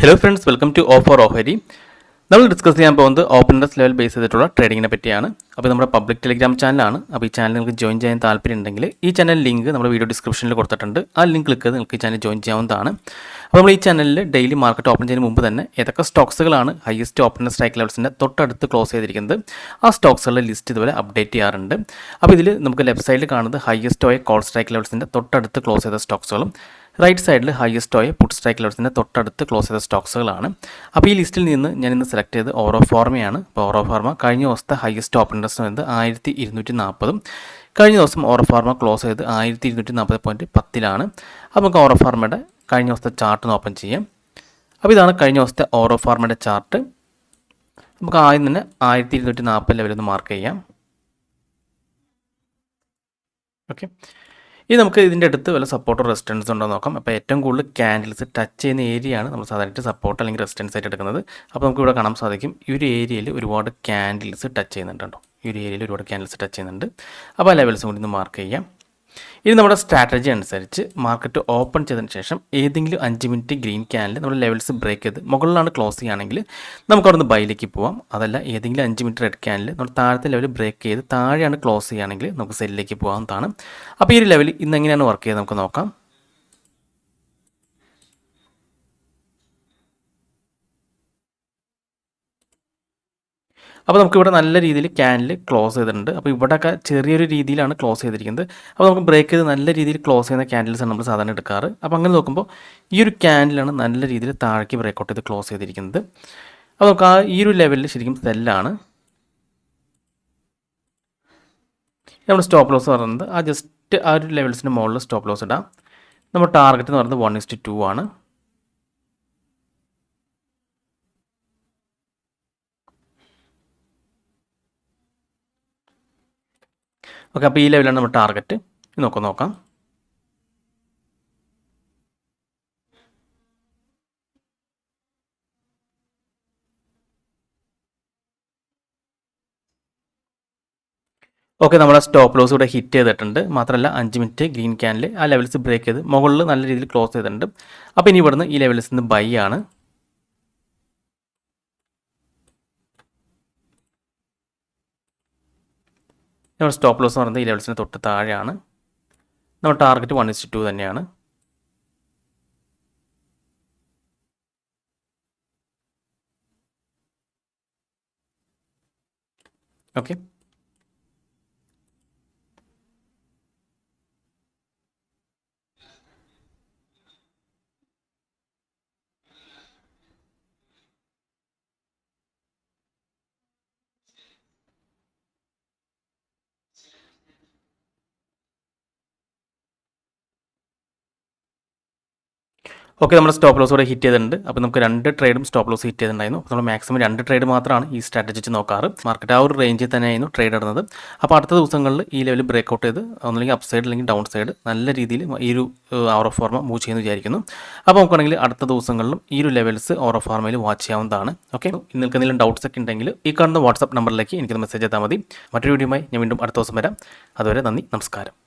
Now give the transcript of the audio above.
Hello friends, welcome to offer ഓഹരി. നമ്മൾ discuss ചെയ്യാൻ പോകുന്നത് ഓപ്പൺ ഇൻട്രസ്റ്റ് ലെവൽ ബേസ് ചെയ്തിട്ടുള്ള ട്രേഡിങ്ങിനെ പറ്റിയാണ്. അപ്പോൾ നമ്മുടെ പബ്ലിക് ടെലിഗ്രാം ചാനലാണ്. അപ്പോൾ ഈ ചാനൽ നിങ്ങൾക്ക് ജോയിൻ ചെയ്യാൻ താല്പര്യം ഉണ്ടെങ്കിൽ ഈ ചാനൽ ലിങ്ക് നമ്മുടെ വീഡിയോ ഡിസ്ക്രിപ്ഷനിൽ കൊടുത്തിട്ടുണ്ട്. ആ ലിങ്ക് ക്ലിക്ക് ചെയ്ത് നിങ്ങൾക്ക് ഈ ചാനൽ ജോയിൻ ചെയ്യാവുന്നതാണ്. അപ്പോൾ നമ്മൾ ഈ ചാനലിൽ ഡെയിലി മാർക്കറ്റ് ഓപ്പൺ ചെയ്യുന്നതിന് മുമ്പ് തന്നെ ഏതൊക്കെ സ്റ്റോക്സുകളാണ് ഹയസ്റ്റ് ഓപ്പൺ സ്ട്രൈക്ക് ലെവൽസിൻ്റെ തൊട്ടടുത്ത് ക്ലോസ് ചെയ്തിരിക്കുന്നത്, ആ സ്റ്റോക്സുകളുടെ ലിസ്റ്റ് ഇതുപോലെ അപ്ഡേറ്റ് ചെയ്യാറുണ്ട്. അപ്പോൾ ഇതിൽ നമുക്ക് ലെഫ്റ്റ് സൈഡിൽ കാണുന്നത് ഹയസ്റ്റ് ഓയ കോൾ സ്ട്രൈക്ക് ലെവൽസിൻ്റെ തൊട്ടടുത്ത് ക്ലോസ് ചെയ്ത സ്റ്റോക്സുകളും റൈറ്റ് സൈഡിൽ ഹയസ്റ്റ് ഓയ പുട്ട് സ്ട്രൈക്ക് ലെവൽസിൻ്റെ തൊട്ടടുത്ത് ക്ലോസ് ചെയ്ത സ്റ്റോക്സുകളാണ്. അപ്പോൾ ഈ ലിസ്റ്റിൽ നിന്ന് ഞാൻ ഇന്ന് സെലക്ട് ചെയ്ത് ഓറോ ഫോർമയാണ്. അപ്പോൾ ഓറോ ഫോർമ കഴിഞ്ഞ ദിവസത്തെ ഹയസ്റ്റ് ഓപ്പൺ ഇൻട്രസ്റ്റ് വന്നത് 1240. കഴിഞ്ഞ ദിവസം ഓറോ ഫോർമ ക്ലോസ് ചെയ്ത് 1240.10 അപ്പോൾ നമുക്ക് ഓറോ ഫോർമയുടെ കഴിഞ്ഞ ദിവസത്തെ ചാർട്ട് ഓപ്പൺ ചെയ്യാം. അപ്പോൾ ഇതാണ് കഴിഞ്ഞ ദിവസത്തെ ഓറോ ഫോർമയുടെ ചാർട്ട്. നമുക്ക് ആദ്യം തന്നെ 1240 ലെവലിൽ നിന്ന് മാർക്ക് ചെയ്യാം. ഓക്കെ, ഇനി നമുക്ക് ഇതിൻ്റെ അടുത്ത് വല്ല സപ്പോർട്ടോ റെസിസ്റ്റൻസ് ഉണ്ടോ നോക്കാം. അപ്പോൾ ഏറ്റവും കൂടുതൽ ക്യാൻഡിൽസ് ടച്ച് ചെയ്യുന്ന ഏരിയയാണ് നമ്മൾ സാധാരണ സപ്പോർട്ട് അല്ലെങ്കിൽ റെസിസ്റ്റൻസ് ആയിട്ട് എടുക്കുന്നത്. അപ്പോൾ നമുക്ക് ഇവിടെ കാണാൻ സാധിക്കും, ഈ ഒരു ഏരിയയിൽ ഒരുപാട് ക്യാൻഡിൽസ് ടച്ച് ചെയ്യുന്നുണ്ടോ. ഈ ഒരു ഏരിയയിൽ ഒരുപാട് ക്യാൻഡിൽസ് ടച്ച് ചെയ്യുന്നുണ്ട്. അപ്പോൾ ആ ലെവൽസും കൂടി ഒന്ന് മാർക്ക് ചെയ്യാം. ഇനി നമ്മുടെ സ്ട്രാറ്റജി അനുസരിച്ച് മാർക്കറ്റ് ഓപ്പൺ ചെയ്തതിന് ശേഷം ഏതെങ്കിലും 5 മിനിറ്റ് ഗ്രീൻ ക്യാനിൽ നമ്മൾ ലെവൽസ് ബ്രേക്ക് ചെയ്ത് മുകളിലാണ് ക്ലോസ് ചെയ്യുകയാണെങ്കിൽ നമുക്ക് അവിടെ നിന്ന് ബൈയിലേക്ക് പോവാം. അതല്ല ഏതെങ്കിലും 5 മിനിറ്റ് റെഡ് ക്യാനിൽ നമ്മൾ താഴത്തെ ലെവൽ ബ്രേക്ക് ചെയ്ത് താഴെയാണ് ക്ലോസ് ചെയ്യുകയാണെങ്കിൽ നമുക്ക് സെല്ലിലേക്ക് പോകാവുന്നതാണ്. അപ്പോൾ ഈ ഒരു ലെവൽ ഇന്ന് എങ്ങനെയാണ് വർക്ക് ചെയ്ത് നമുക്ക് നോക്കാം. അപ്പോൾ നമുക്കിവിടെ നല്ല രീതിയിൽ ക്യാനിൽ ക്ലോസ് ചെയ്തിട്ടുണ്ട്. അപ്പോൾ ഇവിടെയൊക്കെ ചെറിയൊരു രീതിയിലാണ് ക്ലോസ് ചെയ്തിരിക്കുന്നത്. അപ്പോൾ നമുക്ക് ബ്രേക്ക് ചെയ്ത് നല്ല രീതിയിൽ ക്ലോസ് ചെയ്യുന്ന ക്യാൻഡിൽസാണ് നമ്മൾ സാധാരണ എടുക്കാറ്. അപ്പോൾ അങ്ങനെ നോക്കുമ്പോൾ ഈ ഒരു ക്യാൻഡിലാണ് നല്ല രീതിയിൽ താഴേക്ക് ബ്രേക്കൗട്ട് ചെയ്ത് ക്ലോസ് ചെയ്തിരിക്കുന്നത്. അപ്പോൾ നമുക്ക് ഈ ഒരു ലെവലിൽ ശരിക്കും സെല്ലാണ്. നമ്മുടെ സ്റ്റോപ്പ് ലോസ് പറയുന്നത് ജസ്റ്റ് ആ ഒരു ലെവൽസിൻ്റെ മുകളിൽ സ്റ്റോപ്പ് ലോസ് ഇടാം. നമ്മുടെ ടാർഗറ്റ് എന്ന് പറയുന്നത് 1:2 ആണ്. ഓക്കെ, അപ്പോൾ ഈ ലെവലാണ് നമ്മുടെ ടാർഗറ്റ്. നോക്കാം. ഓക്കെ, നമ്മുടെ സ്റ്റോപ്പ് ലോസ് ഇവിടെ ഹിറ്റ് ചെയ്തിട്ടുണ്ട്. മാത്രമല്ല 5 മിനിറ്റ് ഗ്രീൻ ക്യാനിൽ ആ ലെവൽസ് ബ്രേക്ക് ചെയ്ത് മുകളിൽ നല്ല രീതിയിൽ ക്ലോസ് ചെയ്തിട്ടുണ്ട്. അപ്പോൾ ഇനി ഇവിടുന്ന് ഈ ലെവൽസിൽ നിന്ന് ബൈ ആണ്. നമ്മുടെ സ്റ്റോപ്പ് ലോസ് എന്ന് പറയുന്നത് ഈ ലെവൽസിന് തൊട്ട് താഴെയാണ്. നമ്മുടെ ടാർഗറ്റ് 1:2 തന്നെയാണ്. ഓക്കെ, നമ്മുടെ സ്റ്റോപ്പ് ലോസ് ഇവിടെ ഹിറ്റ് ചെയ്തിട്ടുണ്ട്. അപ്പോൾ നമുക്ക് 2 ട്രേഡും സ്റ്റോപ്പ് ലോസ് ഹിറ്റ് ചെയ്തിട്ടുണ്ടായിരുന്നു. അപ്പോൾ നമ്മൾ മാക്സിമം 2 ട്രേഡ് മാത്രമാണ് ഈ സ്ട്രാറ്റജി വെച്ച് നോക്കാറ്. മാർക്കറ്റ് ആ ഒരു റേഞ്ചിൽ തന്നെയായിരുന്നു ട്രേഡ് ഇടുന്നത്. അപ്പോൾ അടുത്ത ദിവസങ്ങളിൽ ഈ ലെവൽ ബ്രേക്കൗട്ട് ചെയ്ത് ഒന്നുമില്ലെങ്കിൽ അപ്പ് സൈഡ് അല്ലെങ്കിൽ ഡൗൺ സൈഡ് നല്ല രീതിയിൽ ഈ ഒരു ഓറോ ഫോർമ മൂവ് ചെയ്യുന്നു വിചാരിക്കുന്നു. അപ്പോൾ നമുക്കാണെങ്കിൽ അടുത്ത ദിവസങ്ങളിലും ഈ ഒരു ലെവൽസ് ഓറോ ഫോർമയിൽ വാച്ച് ചെയ്യാവുന്നതാണ്. ഓക്കെ, നിങ്ങൾക്ക് എന്തെങ്കിലും ഡൗട്ട്സ് ഒക്കെ ഉണ്ടെങ്കിൽ ഈ കാണുന്ന വാട്സ്ആപ്പ് നമ്പറിലേക്ക് എനിക്കൊന്ന് മെസ്സേജ് ചെയ്താൽ മതി. മറ്റൊരു വീഡിയോയുമായി ഞാൻ വീണ്ടും അടുത്ത ദിവസം വരാം. അതുവരെ നന്ദി, നമസ്കാരം.